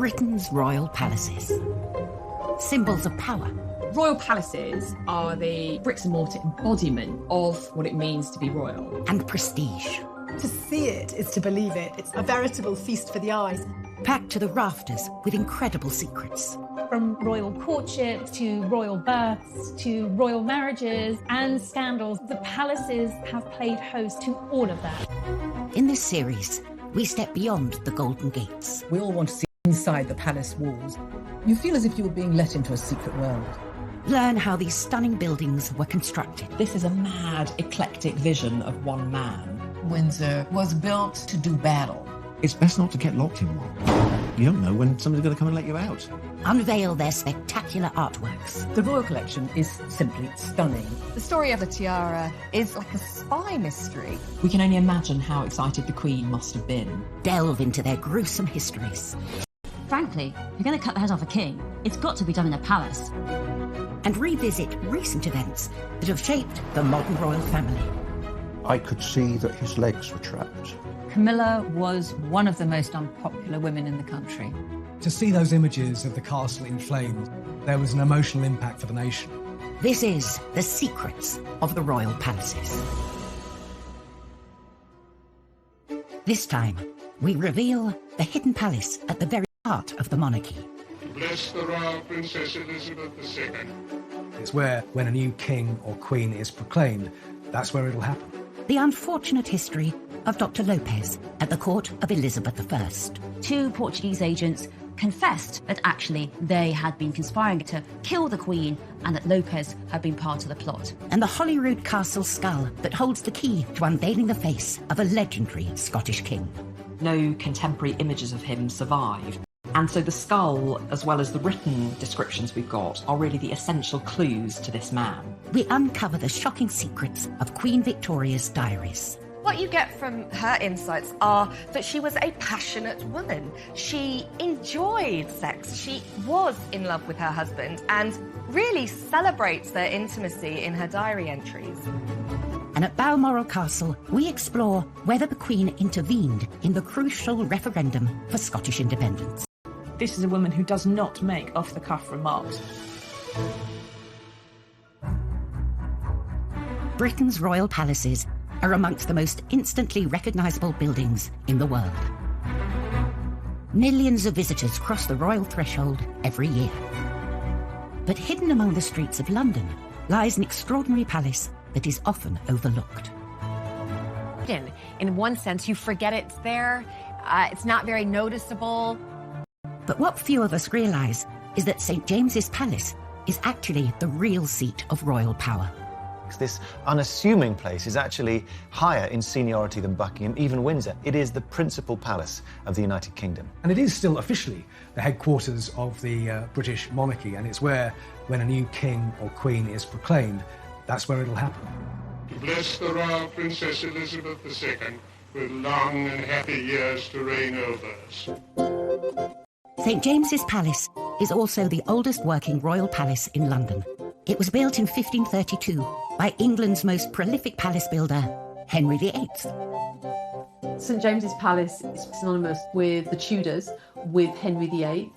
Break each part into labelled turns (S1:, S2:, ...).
S1: Britain's royal palaces. Symbols of power.
S2: Royal palaces are the bricks and mortar embodiment of what it means to be royal.
S1: And prestige.
S3: To see it is to believe it. It's a veritable feast for the eyes.
S1: Packed to the rafters with incredible secrets.
S4: From royal courtships to royal births to royal marriages and scandals, the palaces have played host to all of that.
S1: In this series, we step beyond the Golden Gates.
S5: We all want to see inside the palace walls. You feel as if you were being let into a secret world.
S1: Learn how these stunning buildings were constructed.
S6: This is a mad, eclectic vision of one man.
S5: Windsor was built to do battle.
S7: It's best not to get locked in one. You don't know when somebody's going to come and let you out.
S1: Unveil their spectacular artworks.
S5: The royal collection is simply stunning.
S8: The story of the tiara is like a spy mystery.
S6: We can only imagine how excited the Queen must have been.
S1: Delve into their gruesome histories.
S9: Frankly, if you're going to cut the head off a king, it's got to be done in a palace.
S1: And revisit recent events that have shaped the modern royal family.
S10: I could see that his legs were trapped.
S11: Camilla was one of the most unpopular women in the country.
S12: To see those images of the castle in flames, there was an emotional impact for the nation.
S1: This is The Secrets of the Royal Palaces. This time, we reveal the hidden palace at the very heart of the monarchy.
S13: Bless the Royal Princess Elizabeth II.
S12: It's where, when a new king or queen is proclaimed, that's where it'll happen.
S1: The unfortunate history of Dr. Lopez at the court of Elizabeth I.
S9: 2 Portuguese agents confessed that actually they had been conspiring to kill the Queen and that Lopez had been part of the plot.
S1: And the Holyrood Castle skull that holds the key to unveiling the face of a legendary Scottish king.
S6: No contemporary images of him survive. And so the skull, as well as the written descriptions we've got, are really the essential clues to this man.
S1: We uncover the shocking secrets of Queen Victoria's diaries.
S8: What you get from her insights are that she was a passionate woman. She enjoyed sex. She was in love with her husband and really celebrates their intimacy in her diary entries.
S1: And at Balmoral Castle, we explore whether the Queen intervened in the crucial referendum for Scottish independence.
S2: This is a woman who does not make off-the-cuff remarks.
S1: Britain's royal palaces are amongst the most instantly recognisable buildings in the world. Millions of visitors cross the royal threshold every year. But hidden among the streets of London lies an extraordinary palace that is often overlooked.
S14: In one sense, you forget it's there. It's not very noticeable.
S1: But what few of us realise is that St James's Palace is actually the real seat of royal power.
S15: This unassuming place is actually higher in seniority than Buckingham, even Windsor. It is the principal palace of the United Kingdom.
S12: And it is still officially the headquarters of the British monarchy, and it's where, when a new king or queen is proclaimed, that's where it'll happen.
S13: To bless the Royal Princess Elizabeth II with long and happy years to reign over us.
S1: St James's Palace is also the oldest working royal palace in London. It was built in 1532 by England's most prolific palace builder, Henry VIII.
S16: St James's Palace is synonymous with the Tudors, with Henry VIII,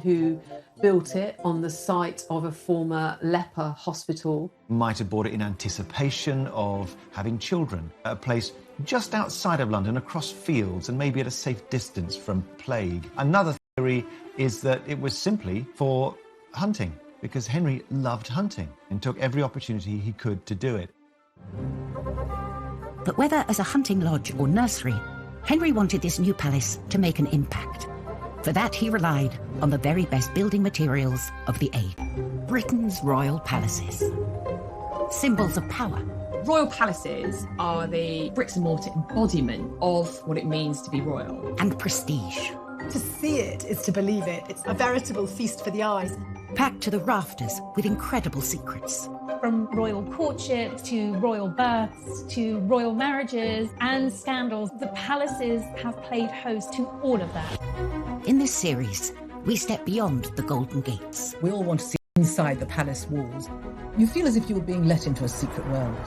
S16: who built it on the site of a former leper hospital.
S15: Might have bought it in anticipation of having children, a place just outside of London, across fields and maybe at a safe distance from plague. Another theory is that it was simply for hunting, because Henry loved hunting and took every opportunity he could to do it.
S1: But whether as a hunting lodge or nursery, Henry wanted this new palace to make an impact. For that, he relied on the very best building materials of the age. Britain's royal palaces. Symbols of power.
S2: Royal palaces are the bricks and mortar embodiment of what it means to be royal.
S1: And prestige.
S3: To see it is to believe it. It's a veritable feast for the eyes.
S1: Packed to the rafters with incredible secrets.
S4: From royal courtships to royal births to royal marriages and scandals, the palaces have played host to all of that.
S1: In this series, we step beyond the Golden Gates.
S5: We all want to see inside the palace walls. You feel as if you were being let into a secret world.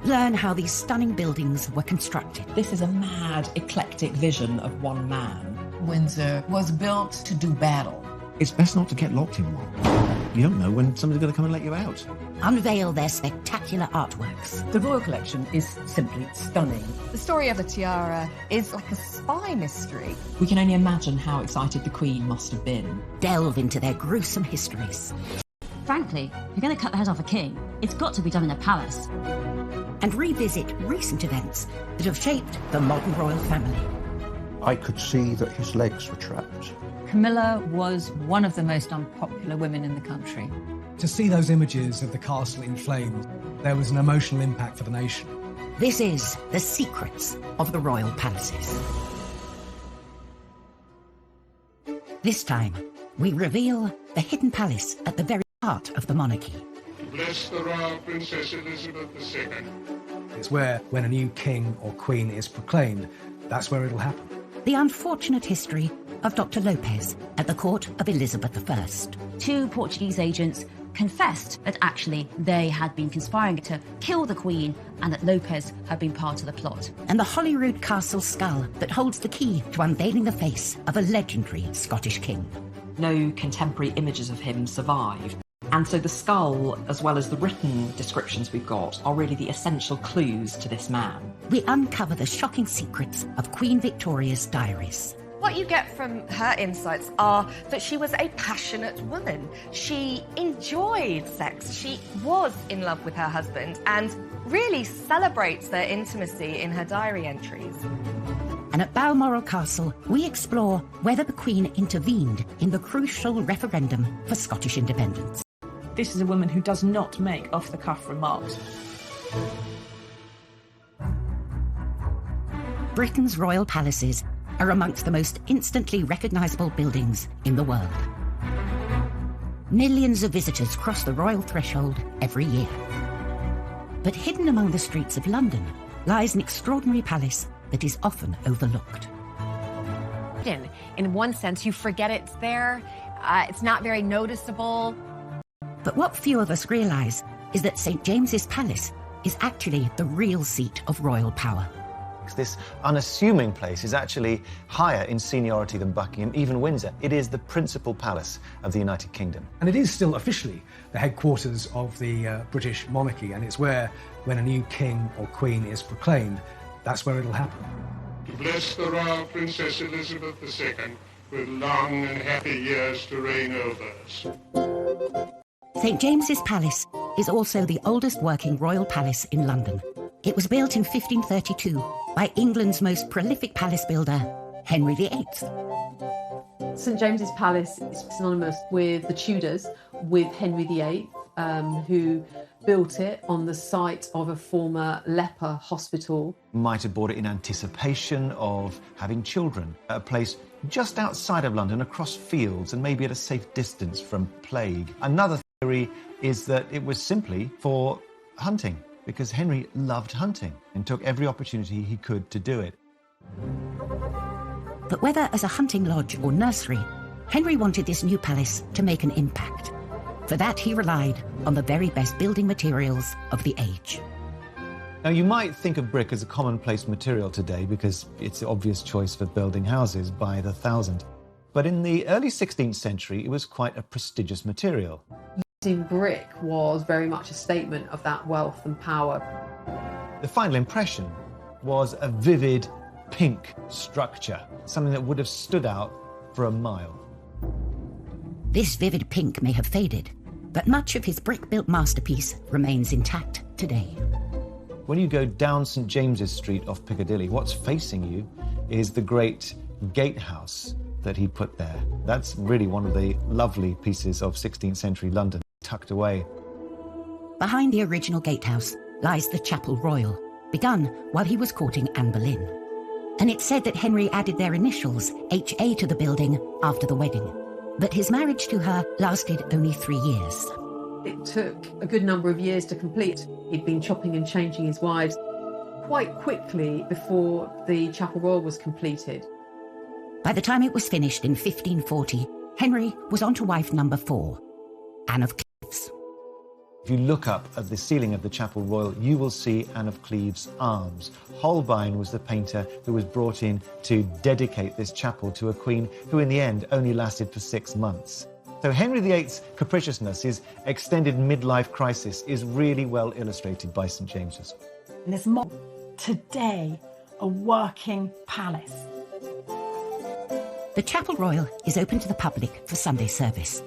S1: Learn how these stunning buildings were constructed.
S6: This is a mad, eclectic vision of one man.
S5: Windsor was built to do battle.
S7: It's best not to get locked in one. You don't know when somebody's going to come and let you out.
S1: Unveil their spectacular artworks.
S5: The Royal Collection is simply stunning.
S8: The story of the tiara is like a spy mystery.
S6: We can only imagine how excited the Queen must have been.
S1: Delve into their gruesome histories.
S9: Frankly, if you're going to cut the head off a king, it's got to be done in a palace.
S1: And revisit recent events that have shaped the modern royal family.
S10: I could see that his legs were trapped.
S11: Camilla was one of the most unpopular women in the country.
S12: To see those images of the castle in flames, there was an emotional impact for the nation.
S1: This is the secrets of the royal palaces. This time, we reveal the hidden palace at the very heart of the monarchy.
S13: To bless the royal Princess Elizabeth II.
S12: It's where, when a new king or queen is proclaimed, that's where it'll happen.
S1: The unfortunate history of Dr. Lopez at the court of Elizabeth I.
S9: 2 Portuguese agents confessed that actually they had been conspiring to kill the Queen and that Lopez had been part of the plot.
S1: And the Holyrood Castle skull that holds the key to unveiling the face of a legendary Scottish king.
S6: No contemporary images of him survive. And so the skull, as well as the written descriptions we've got, are really the essential clues to this man.
S1: We uncover the shocking secrets of Queen Victoria's diaries.
S8: What you get from her insights are that she was a passionate woman. She enjoyed sex. She was in love with her husband and really celebrates their intimacy in her diary entries.
S1: And at Balmoral Castle, we explore whether the Queen intervened in the crucial referendum for Scottish independence.
S17: This is a woman who does not make off-the-cuff remarks.
S1: Britain's royal palaces are amongst the most instantly recognisable buildings in the world. Millions of visitors cross the royal threshold every year. But hidden among the streets of London lies an extraordinary palace that is often overlooked.
S14: In one sense, you forget it's there. It's not very noticeable.
S1: But what few of us realise is that St James's Palace is actually the real seat of royal power.
S15: This unassuming place is actually higher in seniority than Buckingham, even Windsor. It is the principal palace of the United Kingdom.
S12: And it is still officially the headquarters of the British monarchy, and it's where, when a new king or queen is proclaimed, that's where it'll happen.
S13: To bless the royal Princess Elizabeth II with long and happy years to reign over us.
S1: St James's Palace is also the oldest working royal palace in London. It was built in 1532 by England's most prolific palace builder, Henry VIII.
S16: St James's Palace is synonymous with the Tudors, with Henry VIII, who built it on the site of a former leper hospital.
S15: Might have bought it in anticipation of having children, a place just outside of London, across fields and maybe at a safe distance from plague. Another theory is that it was simply for hunting, because Henry loved hunting and took every opportunity he could to do it.
S1: But whether as a hunting lodge or nursery, Henry wanted this new palace to make an impact. For that, he relied on the very best building materials of the age.
S15: Now, you might think of brick as a commonplace material today because it's the obvious choice for building houses by the thousand. But in the early 16th century, it was quite a prestigious material.
S16: Using brick was very much a statement of that wealth and power.
S15: The final impression was a vivid pink structure, something that would have stood out for a mile.
S1: This vivid pink may have faded, but much of his brick-built masterpiece remains intact today.
S15: When you go down St James's Street off Piccadilly, what's facing you is the great gatehouse that he put there. That's really one of the lovely pieces of 16th century London, tucked away.
S1: Behind the original gatehouse lies the Chapel Royal, begun while he was courting Anne Boleyn. And it's said that Henry added their initials, HA, to the building after the wedding. But his marriage to her lasted only 3 years.
S16: It took a good number of years to complete. He'd been chopping and changing his wives quite quickly before the Chapel Royal was completed.
S1: By the time it was finished in 1540, Henry was on to wife number 4, Anne of Cleves.
S15: If you look up at the ceiling of the Chapel Royal, you will see Anne of Cleves' arms. Holbein was the painter who was brought in to dedicate this chapel to a queen who in the end only lasted for 6 months. So Henry VIII's capriciousness, his extended midlife crisis, is really well illustrated by St James's.
S17: And there's more. Today, a working palace.
S1: The Chapel Royal is open to the public for Sunday service.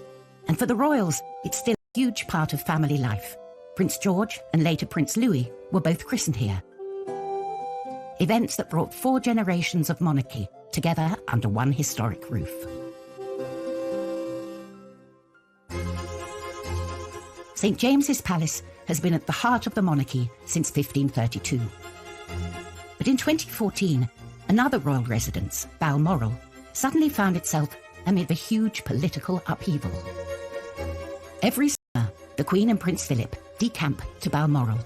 S1: And for the royals, it's still a huge part of family life. Prince George and later Prince Louis were both christened here. Events that brought 4 generations of monarchy together under one historic roof. St James's Palace has been at the heart of the monarchy since 1532. But in 2014, another royal residence, Balmoral, suddenly found itself amid a huge political upheaval. Every summer, the Queen and Prince Philip decamp to Balmoral,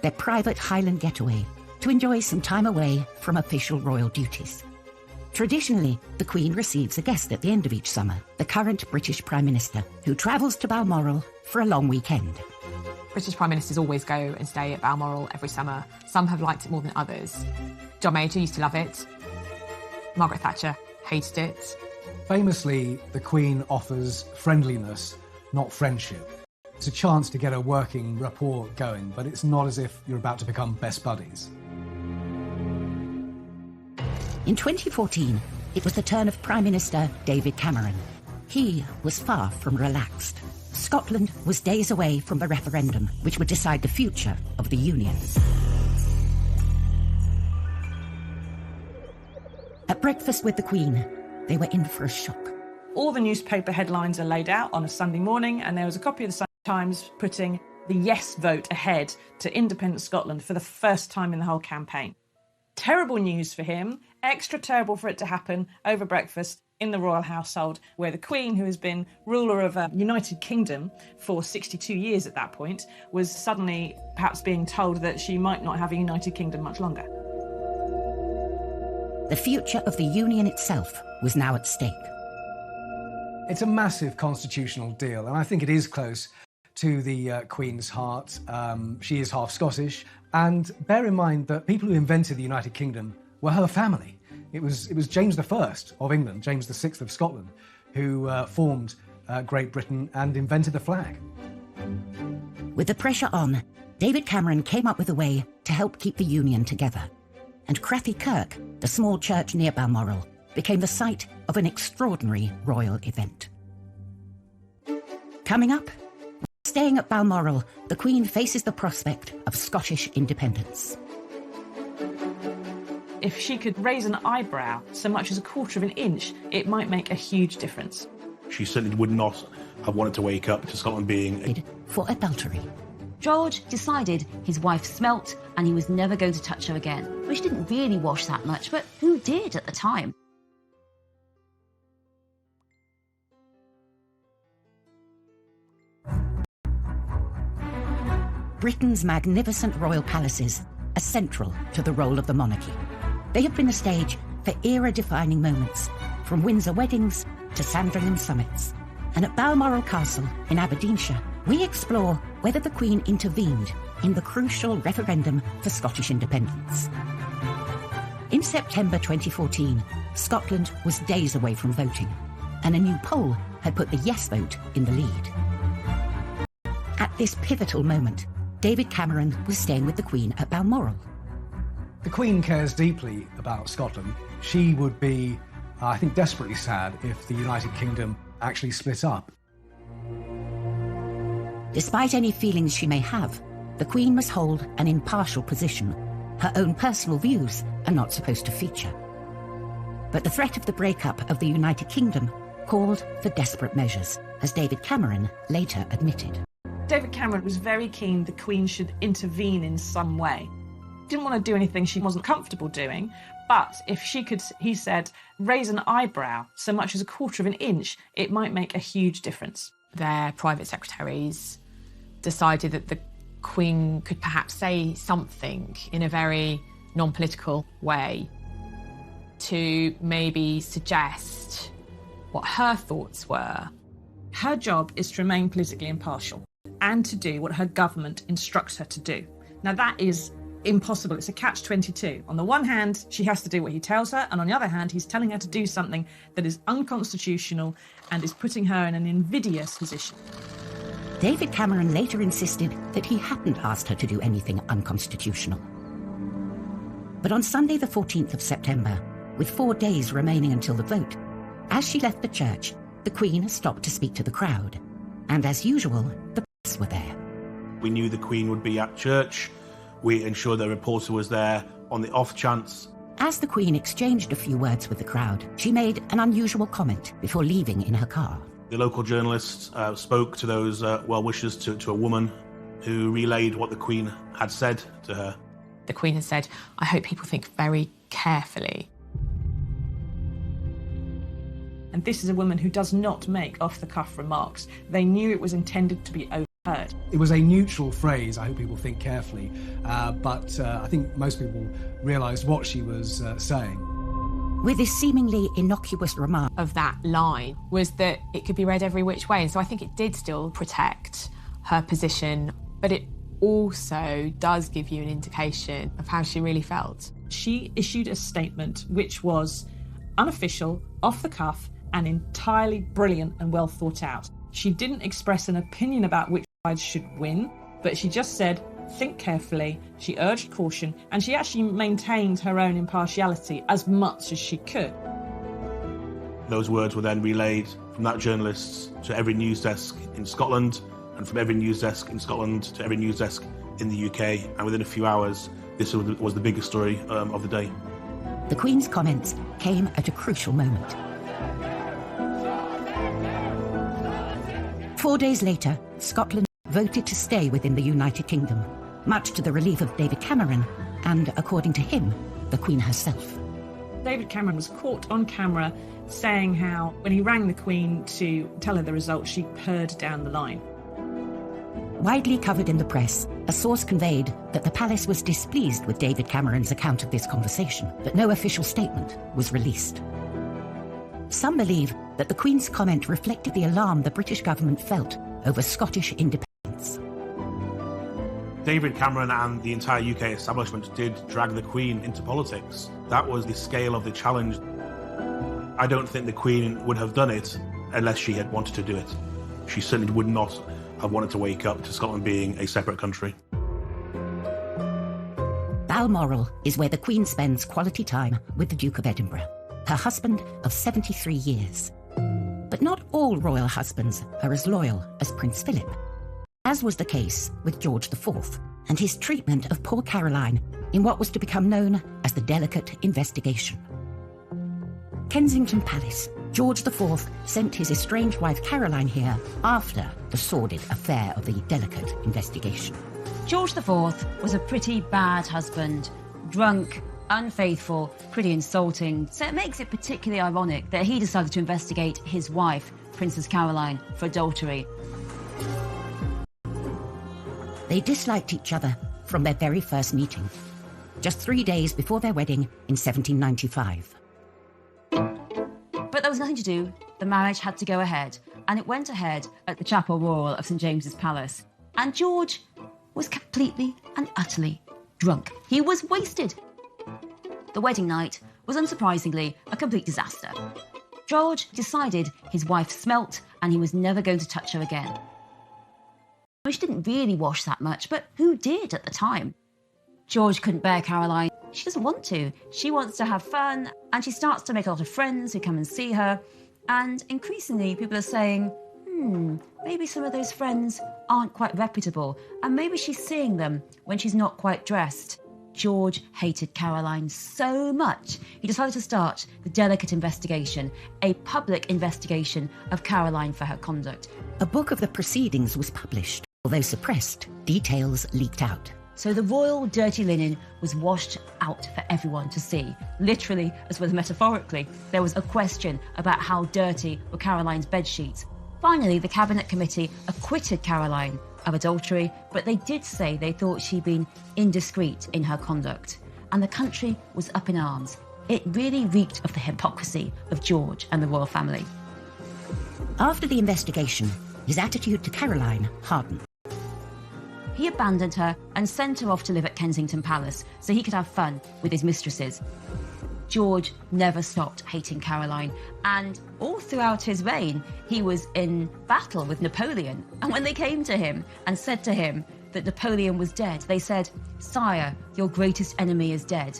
S1: their private Highland getaway, to enjoy some time away from official royal duties. Traditionally, the Queen receives a guest at the end of each summer, the current British Prime Minister, who travels to Balmoral for a long weekend.
S14: British Prime Ministers always go and stay at Balmoral every summer. Some have liked it more than others. John Major used to love it. Margaret Thatcher hated it.
S12: Famously, the Queen offers friendliness, not friendship. It's a chance to get a working rapport going, but it's not as if you're about to become best buddies.
S1: In 2014, it was the turn of Prime Minister David Cameron. He was far from relaxed. Scotland was days away from the referendum, which would decide the future of the Union. At breakfast with the Queen, they were in for a shock.
S17: All the newspaper headlines are laid out on a Sunday morning, and there was a copy of the Sunday Times putting the yes vote ahead to independent Scotland for the first time in the whole campaign. Terrible news for him, extra terrible for it to happen over breakfast in the royal household, where the Queen, who has been ruler of a United Kingdom for 62 years at that point, was suddenly perhaps being told that she might not have a United Kingdom much longer.
S1: The future of the Union itself was now at stake.
S12: It's a massive constitutional deal, and I think it is close to the Queen's heart. She is half Scottish, and bear in mind that people who invented the United Kingdom were her family. It was James I of England, James VI of Scotland, who formed Great Britain and invented the flag.
S1: With the pressure on, David Cameron came up with a way to help keep the Union together. And Crathy Kirk, the small church near Balmoral, became the site of an extraordinary royal event. Coming up, staying at Balmoral, the Queen faces the prospect of Scottish independence.
S17: If she could raise an eyebrow so much as a quarter of an inch, it might make a huge difference.
S18: She certainly would not have wanted to wake up to Scotland being...
S1: For adultery.
S9: George decided his wife smelt and he was never going to touch her again. Which didn't really wash that much, but who did at the time?
S1: Britain's magnificent royal palaces are central to the role of the monarchy. They have been the stage for era-defining moments, from Windsor weddings to Sandringham summits. And at Balmoral Castle in Aberdeenshire, we explore whether the Queen intervened in the crucial referendum for Scottish independence. In September 2014, Scotland was days away from voting, and a new poll had put the yes vote in the lead. At this pivotal moment, David Cameron was staying with the Queen at Balmoral.
S12: The Queen cares deeply about Scotland. She would be, I think, desperately sad if the United Kingdom actually split up.
S1: Despite any feelings she may have, the Queen must hold an impartial position. Her own personal views are not supposed to feature. But the threat of the breakup of the United Kingdom called for desperate measures, as David Cameron later admitted.
S17: David Cameron was very keen the Queen should intervene in some way. Didn't want to do anything she wasn't comfortable doing, but if she could, he said, raise an eyebrow so much as a quarter of an inch, it might make a huge difference.
S14: Their private secretaries decided that the Queen could perhaps say something in a very non-political way to maybe suggest what her thoughts were.
S17: Her job is to remain politically impartial. and to do what her government instructs her to do. Now, that is impossible. It's a catch-22. On the one hand, she has to do what he tells her, and on the other hand, he's telling her to do something that is unconstitutional and is putting her in an invidious position.
S1: David Cameron later insisted that he hadn't asked her to do anything unconstitutional. But on Sunday the 14th of September, with 4 days remaining until the vote, as she left the church, the Queen stopped to speak to the crowd. And as usual, the press were there.
S18: We knew the Queen would be at church. We ensured the reporter was there on the off chance.
S1: As the Queen exchanged a few words with the crowd, she made an unusual comment before leaving in her car.
S18: The local journalists spoke to those well-wishers to a woman who relayed what the Queen had said to her.
S14: The Queen has said, "I hope people think very carefully."
S17: And this is a woman who does not make off-the-cuff remarks. They knew it was intended to be overheard.
S12: It was a neutral phrase, I hope people think carefully, but I think most people realised what she was saying.
S1: With this seemingly innocuous remark
S14: of that line was that it could be read every which way. And so I think it did still protect her position, but it also does give you an indication of how she really felt.
S17: She issued a statement which was unofficial, off the cuff, and entirely brilliant and well thought out. She didn't express an opinion about which side should win, but she just said, think carefully. She urged caution, and she actually maintained her own impartiality as much as she could.
S18: Those words were then relayed from that journalist to every news desk in Scotland, and from every news desk in Scotland to every news desk in the UK, and within a few hours, this was the biggest story of the day.
S1: The Queen's comments came at a crucial moment. 4 days later, Scotland voted to stay within the United Kingdom, much to the relief of David Cameron and, according to him, the Queen herself.
S17: David Cameron was caught on camera saying how, when he rang the Queen to tell her the result, she purred down the line.
S1: Widely covered in the press, a source conveyed that the palace was displeased with David Cameron's account of this conversation, but no official statement was released. Some believe that the Queen's comment reflected the alarm the British government felt over Scottish independence.
S18: David Cameron and the entire UK establishment did drag the Queen into politics. That was the scale of the challenge. I don't think the Queen would have done it unless she had wanted to do it. She certainly would not have wanted to wake up to Scotland being a separate country.
S1: Balmoral is where the Queen spends quality time with the Duke of Edinburgh, her husband of 73 years. But not all royal husbands are as loyal as Prince Philip, as was the case with George IV and his treatment of poor Caroline in what was to become known as the Delicate Investigation. Kensington Palace. George IV sent his estranged wife Caroline here after the sordid affair of the Delicate Investigation.
S9: George IV was a pretty bad husband, drunk, unfaithful, pretty insulting, so it makes it particularly ironic that he decided to investigate his wife, Princess Caroline, for adultery.
S1: They disliked each other from their very first meeting, just 3 days before their wedding in 1795.
S9: But there was nothing to do. The marriage had to go ahead, and it went ahead at the Chapel Royal of St James's Palace. And George was completely and utterly drunk. He was wasted. The wedding night was unsurprisingly a complete disaster. George decided his wife smelt and he was never going to touch her again. She didn't really wash that much, but who did at the time? George couldn't bear Caroline. She doesn't want to. She wants to have fun, and she starts to make a lot of friends who come and see her. And increasingly, people are saying, maybe some of those friends aren't quite reputable, and maybe she's seeing them when she's not quite dressed. George hated Caroline so much, he decided to start the Delicate Investigation, a public investigation of Caroline for her conduct.
S1: A book of the proceedings was published. Although suppressed, details leaked out.
S9: So the royal dirty linen was washed out for everyone to see. Literally, as well as metaphorically, there was a question about how dirty were Caroline's bedsheets. Finally, the Cabinet Committee acquitted Caroline of adultery, but they did say they thought she'd been indiscreet in her conduct. And the country was up in arms. It really reeked of the hypocrisy of George and the royal family.
S1: After the investigation, his attitude to Caroline hardened.
S9: he abandoned her and sent her off to live at Kensington Palace so he could have fun with his mistresses. George never stopped hating Caroline, and all throughout his reign, he was in battle with Napoleon. And when they came to him and said to him that Napoleon was dead, they said, "Sire, your greatest enemy is dead."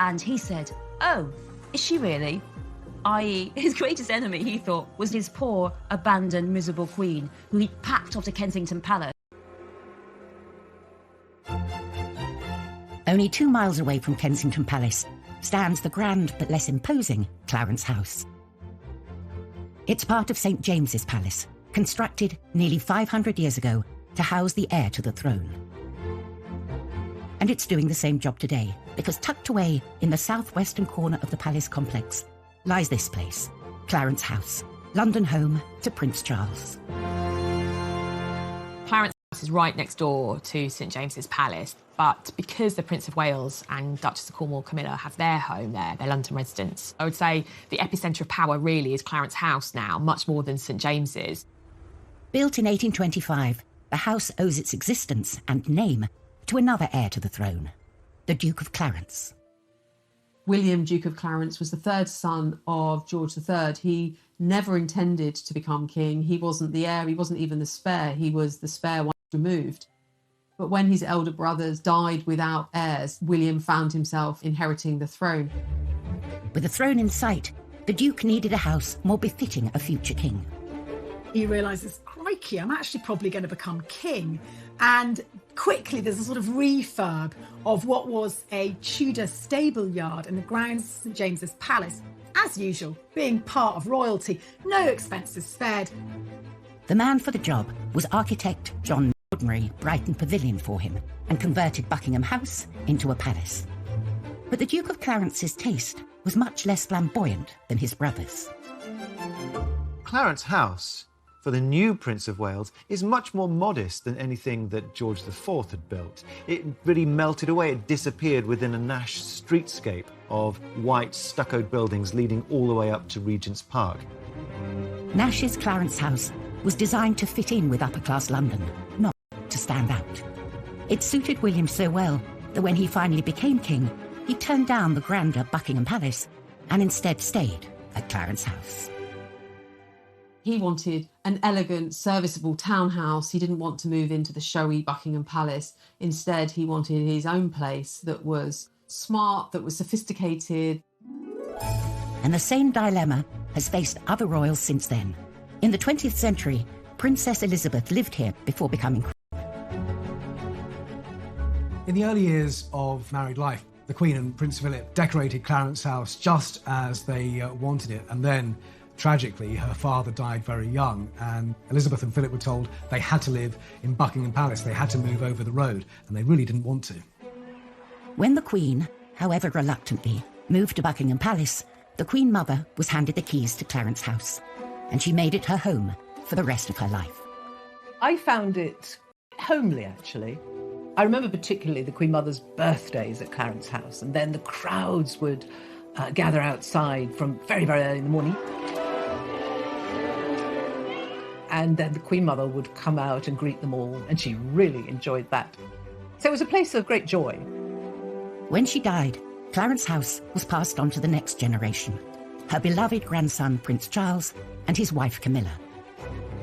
S9: And he said, "Oh, is she really?" i.e. his greatest enemy, he thought, was his poor, abandoned, miserable queen, who he'd packed off to Kensington Palace.
S1: Only 2 miles away from Kensington Palace stands the grand but less imposing Clarence House. It's part of St James's Palace, constructed nearly 500 years ago to house the heir to the throne. And it's doing the same job today, because tucked away in the southwestern corner of the palace complex lies this place, Clarence House, London home to Prince Charles.
S14: Clarence House is right next door to St James's Palace, but because the Prince of Wales and Duchess of Cornwall Camilla have their home there, their London residence, I would say the epicentre of power really is Clarence House now, much more than St James's.
S1: Built in 1825, the house owes its existence and name to another heir to the throne, the Duke of Clarence.
S16: William, Duke of Clarence, was the third son of George III. He never intended to become king. He wasn't the heir, he wasn't even the spare, he was the spare one removed. But when his elder brothers died without heirs, William found himself inheriting the throne.
S1: With the throne in sight, the Duke needed a house more befitting a future king.
S3: He realises, crikey, I'm actually probably going to become king. And quickly there's a sort of refurb of what was a Tudor stable yard in the grounds of St James's Palace. As usual, being part of royalty, no expenses spared.
S1: The man for the job was architect John Ordinary Brighton Pavilion for him and converted Buckingham House into a palace. But the Duke of Clarence's taste was much less flamboyant than his brother's.
S15: Clarence House, for the new Prince of Wales, is much more modest than anything that George IV had built. It really melted away, it disappeared within a Nash streetscape of white stuccoed buildings leading all the way up to Regent's Park.
S1: Nash's Clarence House was designed to fit in with upper-class London, not to stand out. It suited William so well that when he finally became king, he turned down the grander Buckingham Palace and instead stayed at Clarence House.
S16: He wanted an elegant, serviceable townhouse. He didn't want to move into the showy Buckingham Palace. Instead, he wanted his own place that was smart, that was sophisticated.
S1: And the same dilemma has faced other royals since then. In the 20th century, Princess Elizabeth lived here before becoming queen.
S12: In the early years of married life, the Queen and Prince Philip decorated Clarence House just as they wanted it, and then tragically, her father died very young, and Elizabeth and Philip were told they had to live in Buckingham Palace. They had to move over the road, and they really didn't want to.
S1: When the Queen, however reluctantly, moved to Buckingham Palace, the Queen Mother was handed the keys to Clarence House, and she made it her home for the rest of her life.
S5: I found it homely, actually. I remember particularly the Queen Mother's birthdays at Clarence House, and then the crowds would gather outside from very, very early in the morning. And then the Queen Mother would come out and greet them all, and she really enjoyed that. So it was a place of great joy.
S1: When she died, Clarence House was passed on to the next generation, her beloved grandson Prince Charles and his wife Camilla.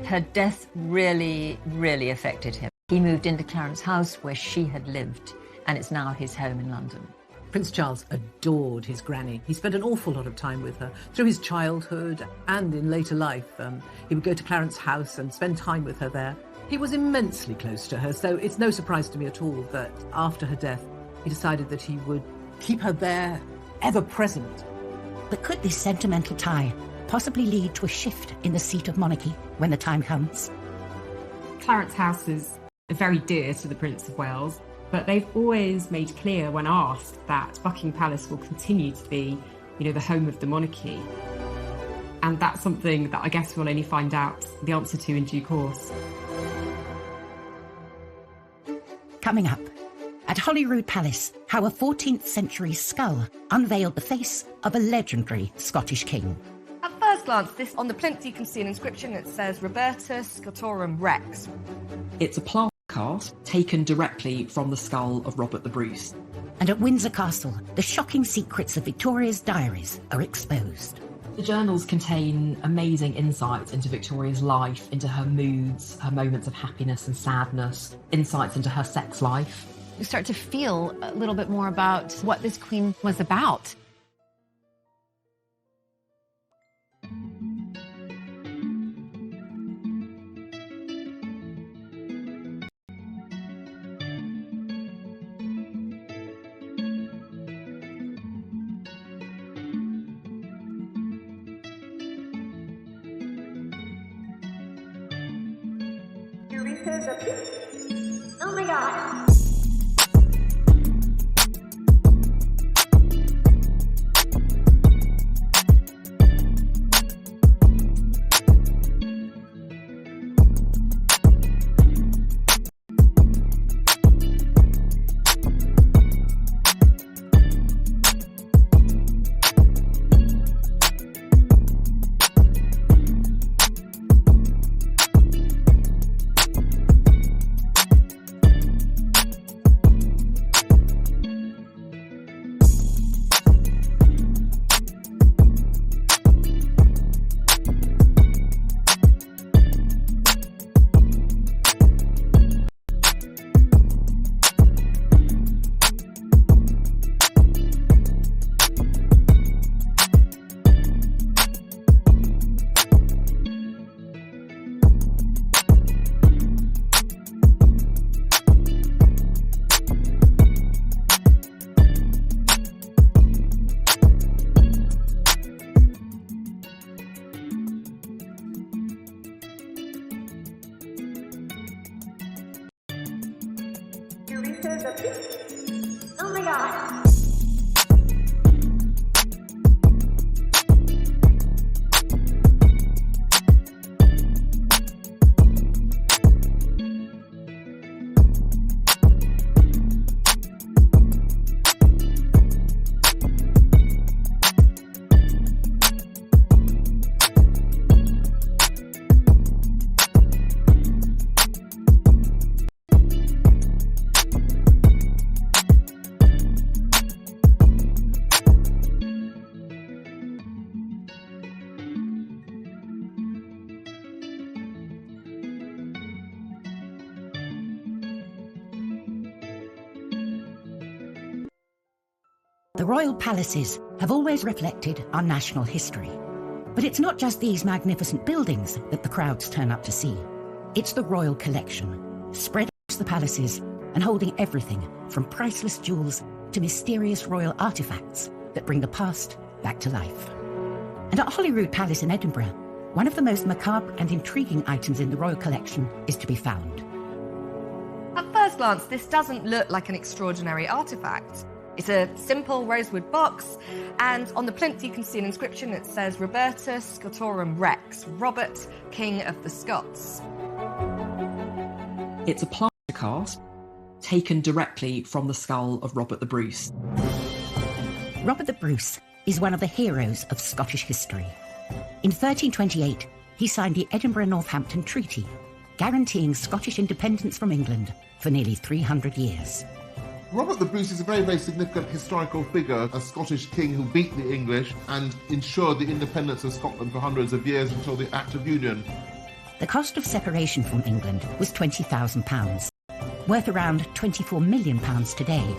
S11: Her death really, really affected him. He moved into Clarence House where she had lived, and it's now his home in London.
S5: Prince Charles adored his granny. He spent an awful lot of time with her through his childhood and in later life. He would go to Clarence House and spend time with her there. He was immensely close to her, so it's no surprise to me at all that after her death, he decided that he would keep her there, ever present.
S1: But could this sentimental tie possibly lead to a shift in the seat of monarchy when the time comes?
S19: Clarence House is very dear to the Prince of Wales, but they've always made clear when asked that Buckingham Palace will continue to be, the home of the monarchy. And that's something that I guess we'll only find out the answer to in due course.
S1: Coming up, at Holyrood Palace, how a 14th century skull unveiled the face of a legendary Scottish king.
S8: At first glance, on the plinth you can see an inscription that says Robertus Scotorum Rex.
S14: It's a plaque
S6: cast taken directly from the skull of Robert the Bruce.
S1: And at Windsor Castle, the shocking secrets of Victoria's diaries are exposed.
S6: The journals contain amazing insights into Victoria's life, into her moods, her moments of happiness and sadness, insights into her sex life.
S20: You start to feel a little bit more about what this queen was about.
S21: Oh my god. Oh my god.
S1: The royal palaces have always reflected our national history. But it's not just these magnificent buildings that the crowds turn up to see. It's the royal collection, spread across the palaces and holding everything from priceless jewels to mysterious royal artifacts that bring the past back to life. And at Holyrood Palace in Edinburgh, one of the most macabre and intriguing items in the royal collection is to be found.
S8: At first glance, this doesn't look like an extraordinary artifact. It's a simple rosewood box, and on the plinth you can see an inscription that says Robertus Scotorum Rex, Robert, King of the Scots.
S6: It's a plaster cast taken directly from the skull of Robert the Bruce.
S1: Robert the Bruce is one of the heroes of Scottish history. In 1328, he signed the Edinburgh-Northampton Treaty, guaranteeing Scottish independence from England for nearly 300 years.
S22: Robert the Bruce is a very, very significant historical figure, a Scottish king who beat the English and ensured the independence of Scotland for hundreds of years until the Act of Union.
S1: The cost of separation from England was £20,000, worth around £24 million today.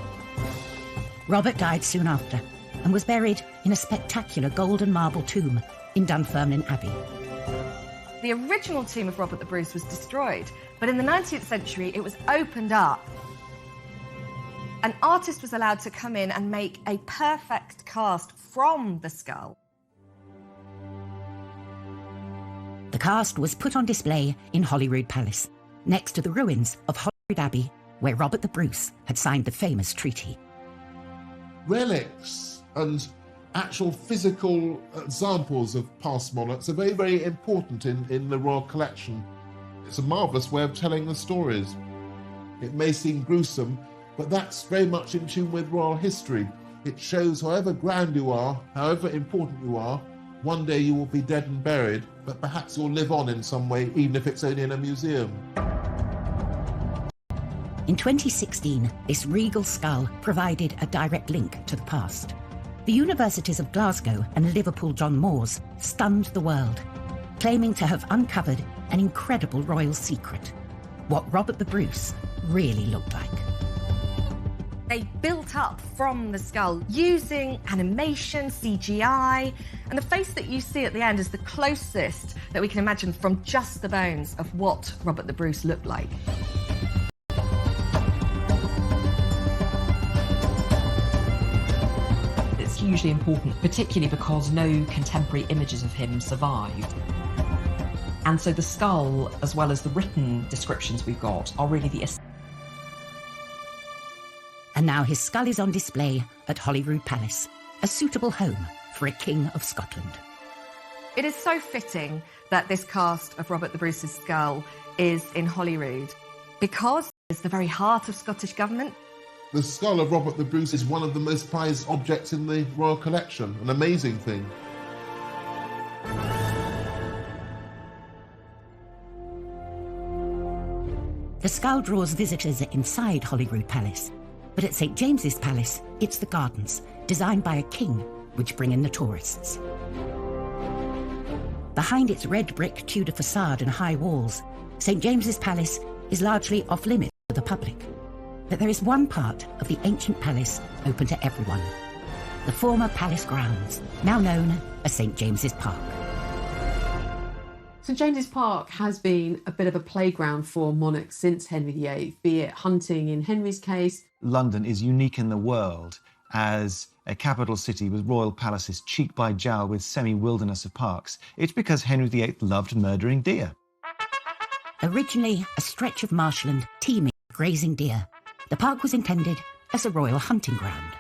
S1: Robert died soon after and was buried in a spectacular gold and marble tomb in Dunfermline Abbey.
S8: The original tomb of Robert the Bruce was destroyed, but in the 19th century it was opened up. An artist was allowed to come in and make a perfect cast from the skull.
S1: The cast was put on display in Holyrood Palace, next to the ruins of Holyrood Abbey, where Robert the Bruce had signed the famous treaty.
S22: Relics and actual physical examples of past monarchs are very, very important in the royal collection. It's a marvellous way of telling the stories. It may seem gruesome, but that's very much in tune with royal history. It shows however grand you are, however important you are, one day you will be dead and buried, but perhaps you'll live on in some way, even if it's only in a museum.
S1: In 2016, this regal skull provided a direct link to the past. The universities of Glasgow and Liverpool John Moores stunned the world, claiming to have uncovered an incredible royal secret, what Robert the Bruce really looked like.
S8: They built up from the skull using animation, CGI, and the face that you see at the end is the closest that we can imagine from just the bones of what Robert the Bruce looked like.
S6: It's hugely important, particularly because no contemporary images of him survived. And so the skull, as well as the written descriptions we've got, are really the
S1: And now his skull is on display at Holyrood Palace, a suitable home for a King of Scotland.
S8: It is so fitting that this cast of Robert the Bruce's skull is in Holyrood, because it's the very heart of Scottish government.
S22: The skull of Robert the Bruce is one of the most prized objects in the royal collection, an amazing thing.
S1: The skull draws visitors inside Holyrood Palace, but at St James's Palace, it's the gardens, designed by a king, which bring in the tourists. Behind its red brick Tudor facade and high walls, St James's Palace is largely off-limits to the public. But there is one part of the ancient palace open to everyone: the former palace grounds, now known as St James's Park.
S16: St James's Park has been a bit of a playground for monarchs since Henry VIII, be it hunting in Henry's case.
S15: London is unique in the world as a capital city with royal palaces cheek by jowl with semi-wilderness of parks. It's because Henry VIII loved murdering deer.
S1: Originally a stretch of marshland teeming with grazing deer, the park was intended as a royal hunting ground.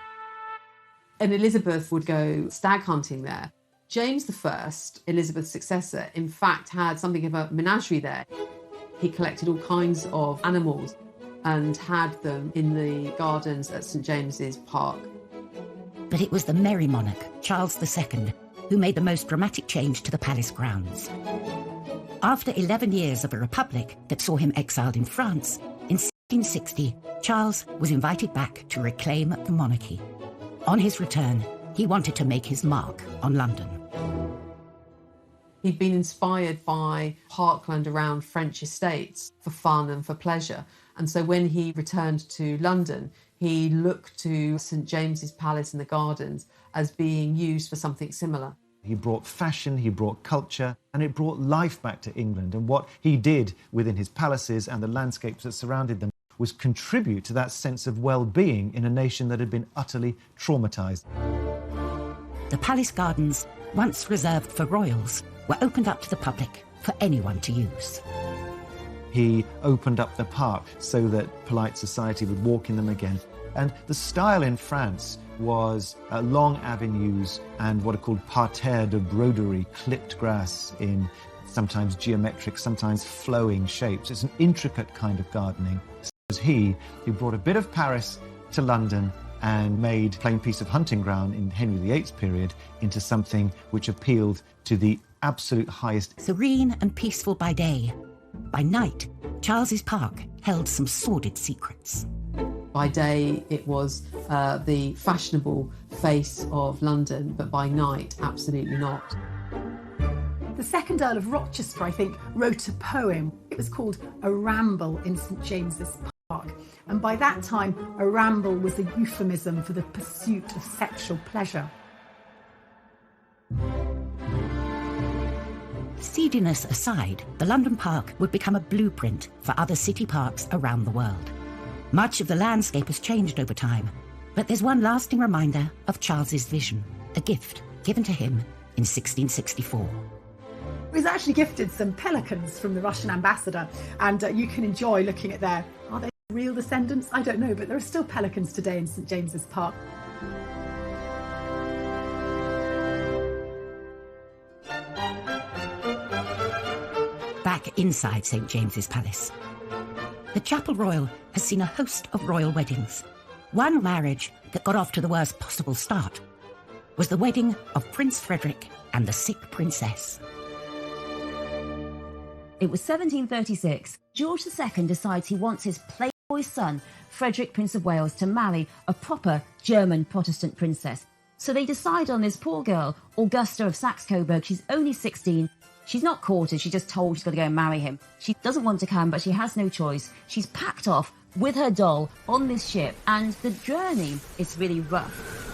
S16: And Elizabeth would go stag hunting there. James I, Elizabeth's successor, in fact had something of a menagerie there. He collected all kinds of animals and had them in the gardens at St James's Park.
S1: But it was the merry monarch, Charles II, who made the most dramatic change to the palace grounds. After 11 years of a republic that saw him exiled in France, in 1660, Charles was invited back to reclaim the monarchy. On his return, he wanted to make his mark on London.
S16: He'd been inspired by parkland around French estates for fun and for pleasure. And so when he returned to London, he looked to St James's Palace and the gardens as being used for something similar.
S15: He brought fashion, he brought culture, and it brought life back to England. And what he did within his palaces and the landscapes that surrounded them was contribute to that sense of well-being in a nation that had been utterly traumatised.
S1: The palace gardens, once reserved for royals, were opened up to the public for anyone to use.
S15: He opened up the park so that polite society would walk in them again. And the style in France was long avenues and what are called parterres de broderie, clipped grass in sometimes geometric, sometimes flowing shapes. It's an intricate kind of gardening. So it was he who brought a bit of Paris to London and made a plain piece of hunting ground in Henry VIII's period into something which appealed to the absolute highest.
S1: Serene and peaceful by day, by night, Charles's Park held some sordid secrets.
S16: By day, it was the fashionable face of London, but by night, absolutely not.
S3: The second Earl of Rochester, I think, wrote a poem. It was called A Ramble in St James's Park. And by that time, a ramble was a euphemism for the pursuit of sexual pleasure.
S1: Seediness aside, the London Park would become a blueprint for other city parks around the world. Much of the landscape has changed over time, but there's one lasting reminder of Charles's vision, a gift given to him in 1664.
S3: He was actually gifted some pelicans from the Russian ambassador, and you can enjoy looking at their, are they real descendants? I don't know, but there are still pelicans today in St James's Park.
S1: Back inside St James's Palace, the Chapel Royal has seen a host of royal weddings. One marriage that got off to the worst possible start was the wedding of Prince Frederick and the sick princess.
S9: It was 1736. George II decides he wants his place boy's son, Frederick, Prince of Wales, to marry a proper German Protestant princess. So they decide on this poor girl, Augusta of Saxe-Coburg. She's only 16. She's not courted, she's just told she's got to go and marry him. She doesn't want to come, but she has no choice. She's packed off with her doll on this ship, and the journey is really rough.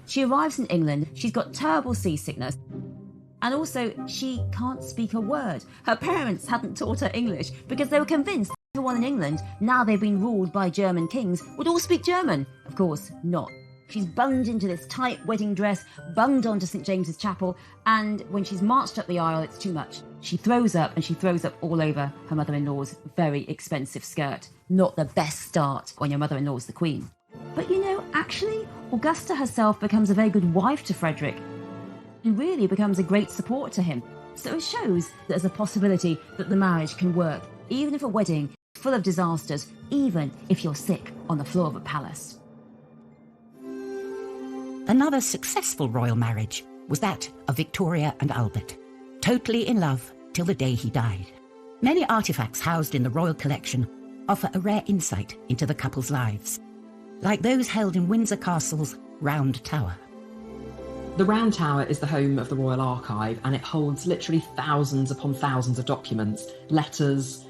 S9: She arrives in England, she's got terrible seasickness, and also she can't speak a word. Her parents hadn't taught her English because they were convinced everyone in England, now they've been ruled by German kings, would all speak German. Of course not. She's bunged into this tight wedding dress, bunged onto St James's Chapel, and when she's marched up the aisle, it's too much. She throws up, and she throws up all over her mother-in-law's very expensive skirt. Not the best start when your mother-in-law's the Queen. But you know, actually, Augusta herself becomes a very good wife to Frederick, and really becomes a great support to him. So it shows that there's a possibility that the marriage can work, even if a wedding is full of disasters, even if you're sick on the floor of a palace.
S1: Another successful royal marriage was that of Victoria and Albert, totally in love till the day he died. Many artefacts housed in the royal collection offer a rare insight into the couple's lives, like those held in Windsor Castle's Round Tower.
S6: The Round Tower is the home of the Royal Archive, and it holds literally thousands upon thousands of documents, letters,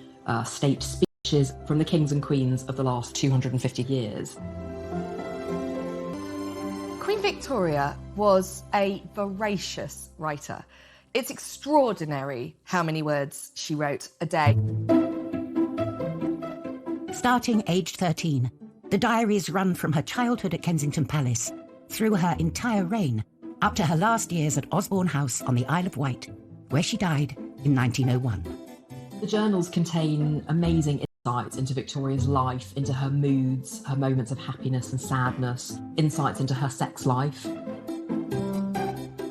S6: state speeches from the kings and queens of the last 250 years.
S8: Queen Victoria was a voracious writer. It's extraordinary how many words she wrote a day.
S1: Starting aged 13, the diaries run from her childhood at Kensington Palace, through her entire reign, up to her last years at Osborne House on the Isle of Wight, where she died in 1901.
S6: The journals contain amazing insights into Victoria's life, into her moods, her moments of happiness and sadness, insights into her sex life.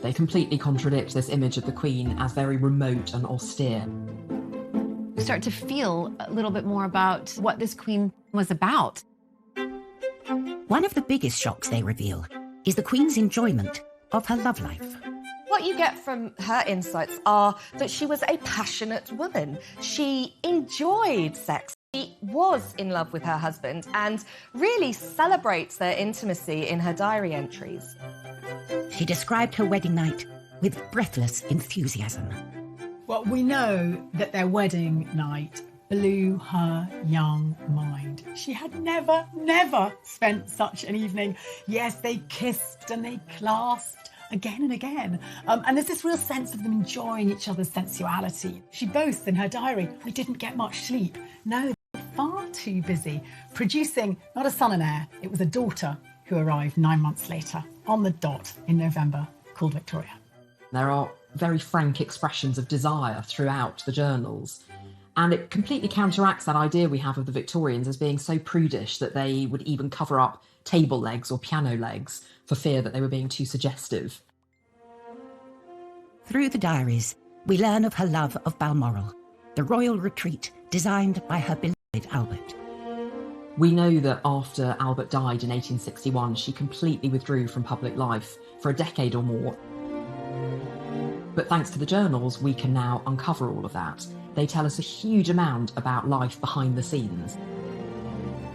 S6: They completely contradict this image of the Queen as very remote and austere.
S20: You start to feel a little bit more about what this Queen was about.
S1: One of the biggest shocks they reveal is the Queen's enjoyment of her love life.
S8: What you get from her insights are that she was a passionate woman. She enjoyed sex. She was in love with her husband and really celebrates their intimacy in her diary entries.
S1: She described her wedding night with breathless enthusiasm.
S3: Well, we know that their wedding night blew her young mind. She had never spent such an evening. Yes, they kissed and they clasped again and again. And there's this real sense of them enjoying each other's sensuality. She boasts in her diary, "We didn't get much sleep." No, they were far too busy producing not a son and heir, it was a daughter who arrived 9 months later on the dot in November, called Victoria.
S6: There are very frank expressions of desire throughout the journals. And it completely counteracts that idea we have of the Victorians as being so prudish that they would even cover up table legs or piano legs for fear that they were being too suggestive.
S1: Through the diaries, we learn of her love of Balmoral, the royal retreat designed by her beloved Albert.
S6: We know that after Albert died in 1861, she completely withdrew from public life for a decade or more. But thanks to the journals, we can now uncover all of that. They tell us a huge amount about life behind the scenes.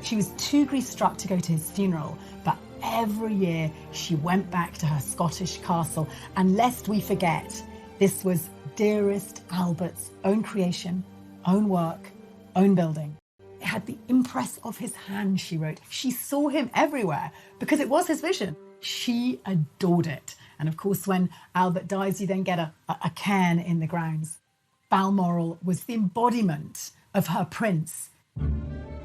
S3: She was too grief-struck to go to his funeral, but every year she went back to her Scottish castle. And lest we forget, this was dearest Albert's own creation, own work, own building. It had the impress of his hand, she wrote. She saw him everywhere because it was his vision. She adored it. And of course, when Albert dies, you then get a cairn in the grounds. Balmoral was the embodiment of her prince.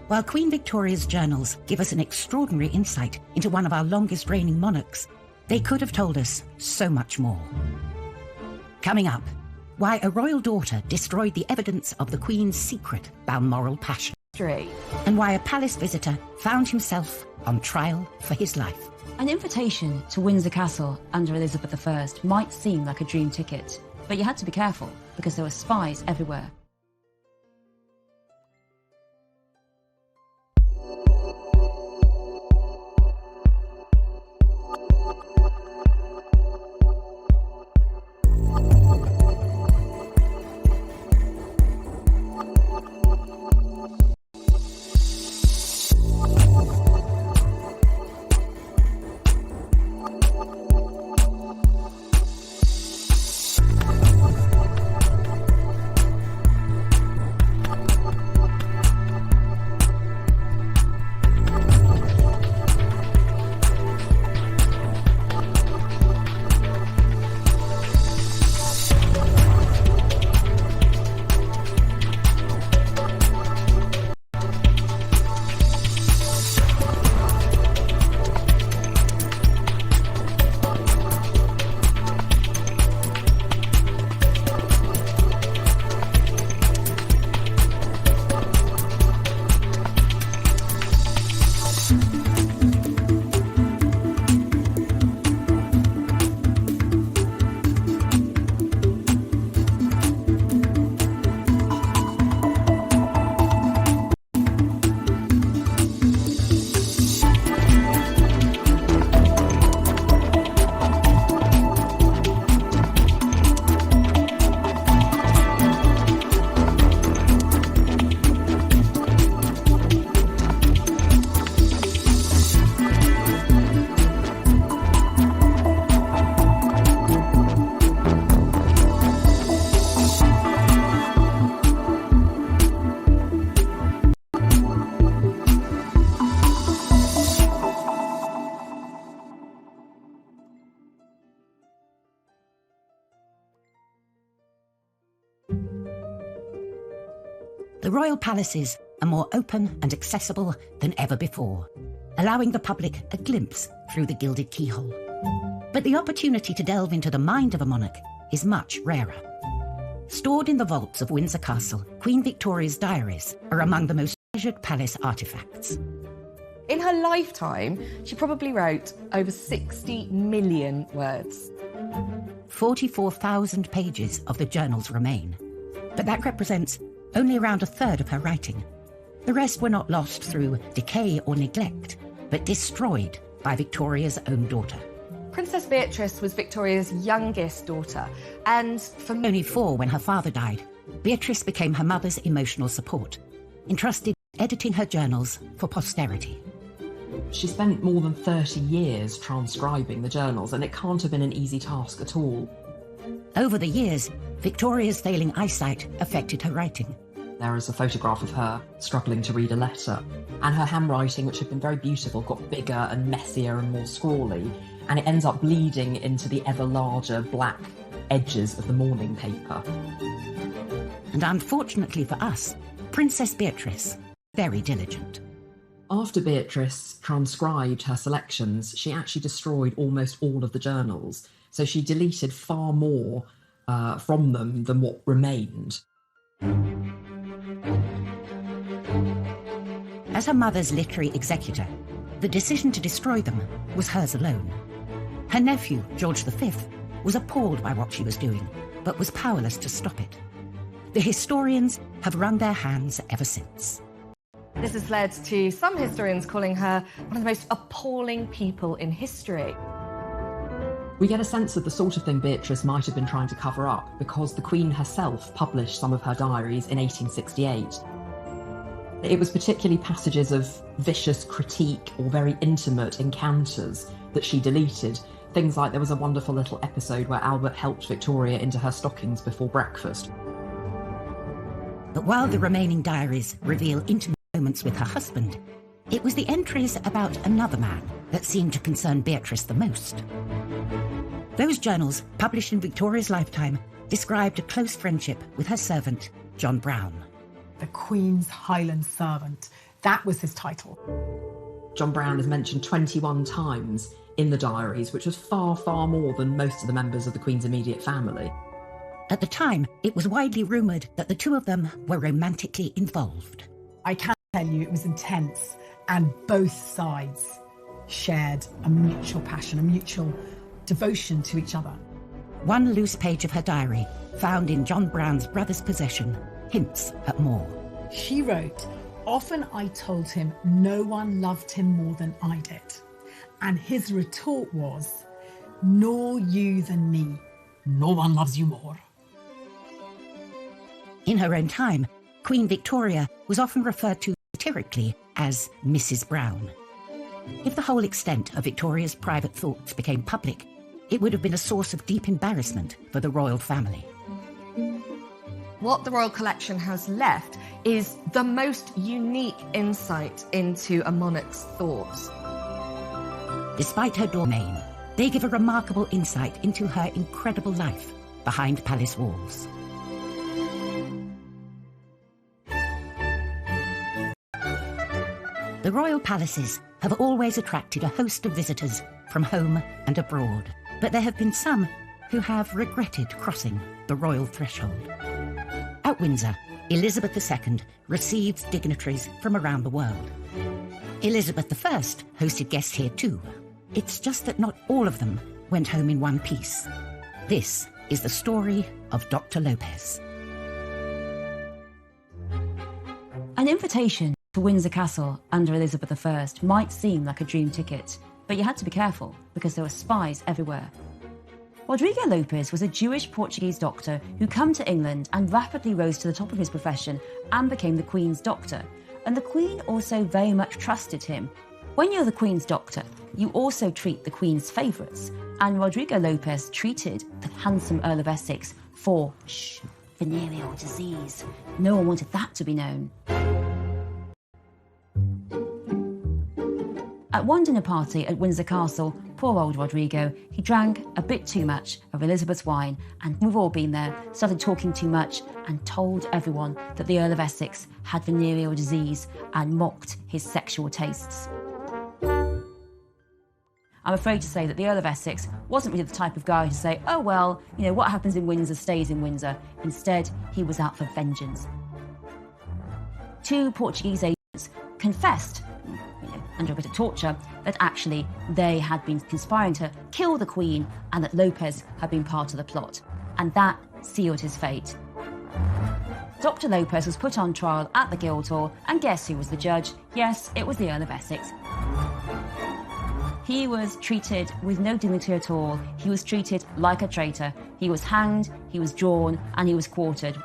S1: While Queen Victoria's journals give us an extraordinary insight into one of our longest reigning monarchs, they could have told us so much more. Coming up, why a royal daughter destroyed the evidence of the Queen's secret Balmoral passion, and why a palace visitor found himself on trial for his life.
S9: An invitation to Windsor Castle under Elizabeth I might seem like a dream ticket, but you had to be careful because there were spies everywhere.
S1: The royal palaces are more open and accessible than ever before, allowing the public a glimpse through the gilded keyhole. But the opportunity to delve into the mind of a monarch is much rarer. Stored in the vaults of Windsor Castle, Queen Victoria's diaries are among the most treasured palace artefacts.
S8: In her lifetime, she probably wrote over 60 million words.
S1: 44,000 pages of the journals remain, but that represents only around a third of her writing. The rest were not lost through decay or neglect, but destroyed by Victoria's own daughter.
S8: Princess Beatrice was Victoria's youngest daughter, and for
S1: only 4 when her father died, Beatrice became her mother's emotional support, entrusted editing her journals for posterity.
S6: She spent more than 30 years transcribing the journals, and it can't have been an easy task at all.
S1: Over the years, Victoria's failing eyesight affected her writing.
S6: There is a photograph of her struggling to read a letter, and her handwriting, which had been very beautiful, got bigger and messier and more scrawly, and it ends up bleeding into the ever larger black edges of the morning paper.
S1: And unfortunately for us, Princess Beatrice, very diligent.
S6: After Beatrice transcribed her selections, she actually destroyed almost all of the journals, so she deleted far more from them than what remained.
S1: As her mother's literary executor, the decision to destroy them was hers alone. Her nephew, George V, was appalled by what she was doing, but was powerless to stop it. The historians have wrung their hands ever since.
S8: this has led to some historians calling her one of the most appalling people in history.
S6: We get a sense of the sort of thing Beatrice might have been trying to cover up because the Queen herself published some of her diaries in 1868. It was particularly passages of vicious critique or very intimate encounters that she deleted. Things like there was a wonderful little episode where Albert helped Victoria into her stockings before breakfast.
S1: But while the remaining diaries reveal intimate moments with her husband, it was the entries about another man that seemed to concern Beatrice the most. Those journals, published in Victoria's lifetime, described a close friendship with her servant, John Brown.
S3: The Queen's Highland Servant. That was his title.
S6: John Brown is mentioned 21 times in the diaries, which was far, far more than most of the members of the Queen's immediate family.
S1: At the time, it was widely rumoured that the two of them were romantically involved.
S3: I can tell you it was intense, and both sides shared a mutual passion, a mutual devotion to each other.
S1: One loose page of her diary, found in John Brown's brother's possession, hints at more.
S3: She wrote, "Often I told him no one loved him more than I did. And his retort was, nor you than me. No one loves you more."
S1: In her own time, Queen Victoria was often referred to satirically as Mrs. Brown. If the whole extent of Victoria's private thoughts became public, it would have been a source of deep embarrassment for the royal family.
S8: What the Royal Collection has left is the most unique insight into a monarch's thoughts.
S1: Despite her domain, they give a remarkable insight into her incredible life behind palace walls. The royal palaces have always attracted a host of visitors from home and abroad, but there have been some who have regretted crossing the royal threshold. At Windsor, Elizabeth II received dignitaries from around the world. Elizabeth I hosted guests here too. It's just that not all of them went home in one piece. This is the story of Dr. Lopez.
S9: An invitation to Windsor Castle under Elizabeth I might seem like a dream ticket, but you had to be careful because there were spies everywhere. Rodrigo Lopez was a Jewish-Portuguese doctor who came to England and rapidly rose to the top of his profession and became the Queen's doctor. And the Queen also very much trusted him. When you're the Queen's doctor, you also treat the Queen's favourites. And Rodrigo Lopez treated the handsome Earl of Essex for venereal disease. No one wanted that to be known. At one dinner party at Windsor Castle, Poor old Rodrigo, he drank a bit too much of Elizabeth's wine, and we've all been there, started talking too much and told everyone that the Earl of Essex had venereal disease and mocked his sexual tastes. I'm afraid to say that the Earl of Essex wasn't really the type of guy to say, oh well, you know, what happens in Windsor stays in Windsor. Instead, he was out for vengeance. 2 Portuguese agents confessed, under a bit of torture, that actually they had been conspiring to kill the Queen and that Lopez had been part of the plot. And that sealed his fate. Dr. Lopez was put on trial at the Guildhall, and guess who was the judge? Yes, it was the Earl of Essex. He was treated with no dignity at all. He was treated like a traitor. He was hanged, he was drawn, and he was quartered.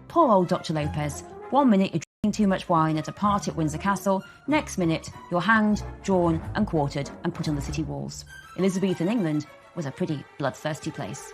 S9: Poor old Dr. Lopez. 1 minute you're drinking too much wine at a party at Windsor Castle, next minute you're hanged, drawn, and quartered and put on the city walls. Elizabethan England was a pretty bloodthirsty place.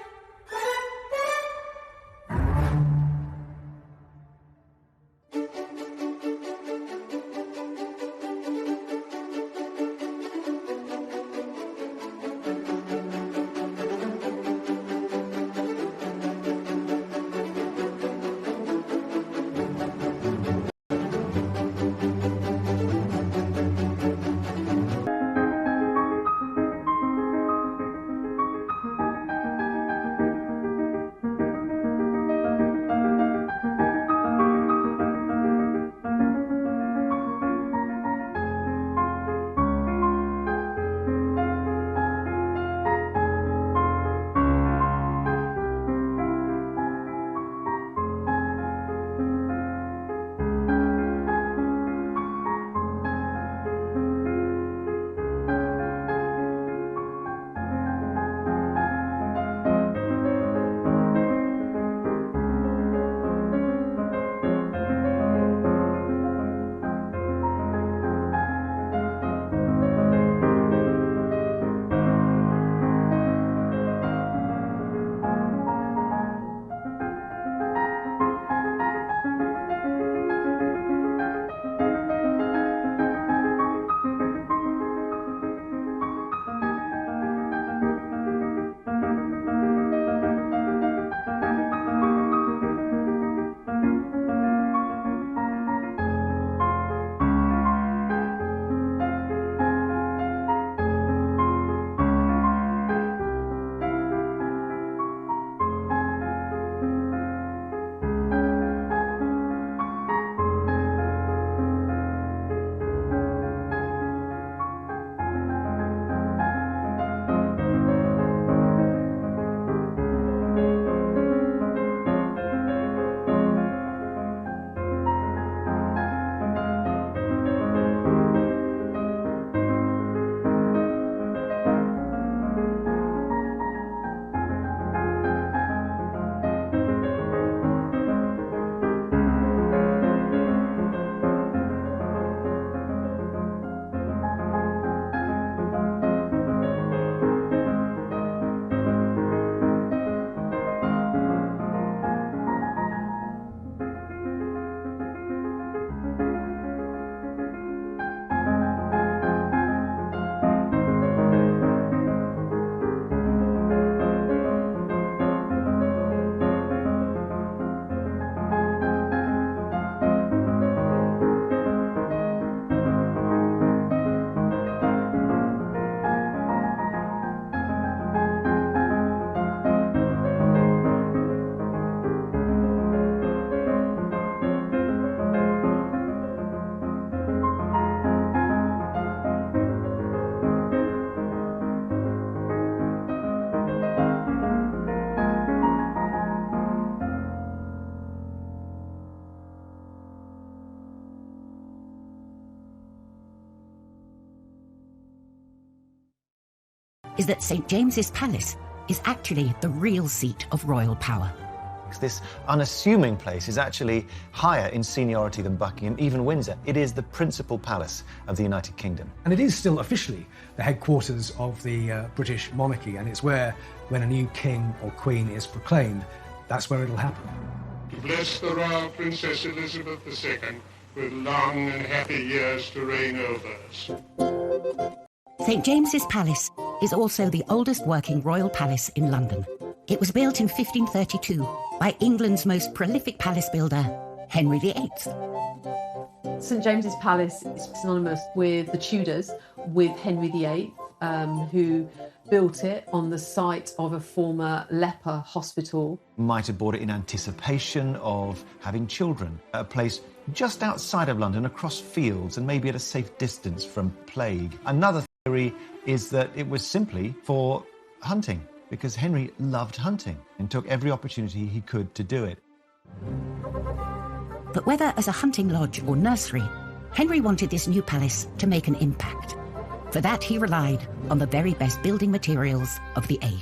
S1: is that St. James's Palace is actually the real seat of royal power.
S15: This unassuming place is actually higher in seniority than Buckingham, even Windsor. It is the principal palace of the United Kingdom.
S12: And it is still officially the headquarters of the British monarchy, and it's where, when a new king or queen is proclaimed, that's where it'll happen.
S13: To bless the Royal Princess Elizabeth II with long and happy years to reign over us.
S1: St James's Palace is also the oldest working royal palace in London. It was built in 1532 by England's most prolific palace builder, Henry VIII.
S16: St James's Palace is synonymous with the Tudors, with Henry VIII, who built it on the site of a former leper hospital.
S15: Might have bought it in anticipation of having children, a place just outside of London, across fields and maybe at a safe distance from plague. Another theory is that it was simply for hunting, because Henry loved hunting and took every opportunity he could to do it.
S1: But whether as a hunting lodge or nursery, Henry wanted this new palace to make an impact. For that, he relied on the very best building materials of the age.